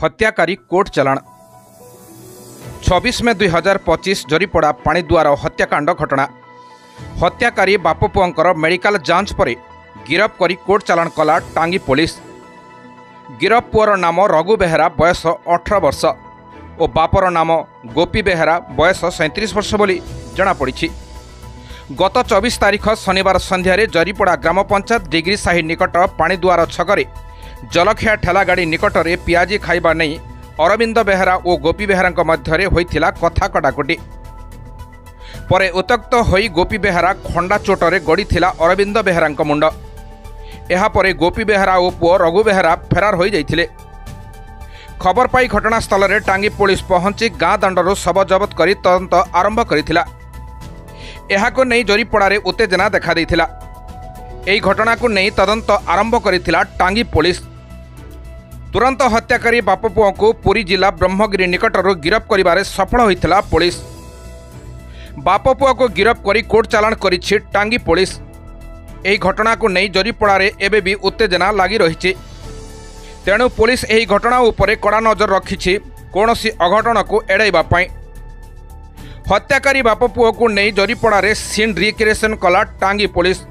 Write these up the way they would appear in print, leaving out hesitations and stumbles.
हत्याकारी court चलाण 26 मे 2025 जरीपड़ा पाणीदुआर हत्याकांड घटना। हत्याकारी बाप पुअंकर मेडिकल जांच पर गिरफ करी कोर्ट चलाण कला टांगी पुलिस। गिरफ पुअर नाम रघु बेहेरा बयस 18 वर्ष और बापर नाम गोपी बेहेरा बयस 37 वर्ष बोली जनापड़ी। गत 24 तारीख शनिवार संध्यारे जरीपड़ा ग्राम पंचायत डिग्री साही निकट पाणीदुआर छकरे जलखिया ठेला गाड़ी निकटरे पियाजी खाइबा नहीं अरविंद बेहेरा और गोपी बेहेरा मध्य होइथिला कथा कटाकटी। परे उत्त्यक्त होई गोपी बेहेरा खंडा चोटरे गड़ीथिला अरविंद बेहेरा मुंड। एहा परे गोपी बेहेरा और पुओ रघु बेहेरा फेरार हो जाइथिले। खबर पाई घटनास्थल में टांगी पुलिस पहुंची गाँ दांडरू शव जबत कर तदंत आरंभ करथिला। एहाको नहीं जरीपड़ारे उत्तेजना देखा देइथिला। एही घटना को नहीं तदंत आरंभ करथिला टांगी पुलिस। तुरंत हत्याकारी बाप पुओ को पुरी जिला ब्रह्मगिरी निकटरू गिरफ करिबारे सफल होइथिला पुलिस। बाप पुओ को गिरफ करी कोर्ट चालाण करिछि टांगी पुलिस। एही घटना को नहीं जरीपड़ारे एबे भी उत्तेजना लगी रही। तेणु पुलिस एही घटना उपरे कड़ा नजर रखिछि कौनसी अघटन को एड़ाइबा पई। हत्याकारी बाप पुओ को नहीं जरीपड़ारे सीन रिक्रिएशन कला टांगी पुलिस।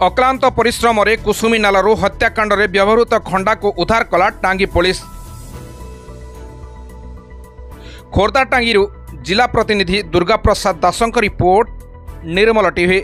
अक्लांत परिश्रम रे कुसुमी नालरू हत्याकांड रे व्यवहृत खंडा को उद्धार कला टांगी पुलिस। खोर्धा टांगी जिला प्रतिनिधि दुर्गा प्रसाद दासंक रिपोर्ट, निर्मल टीवी।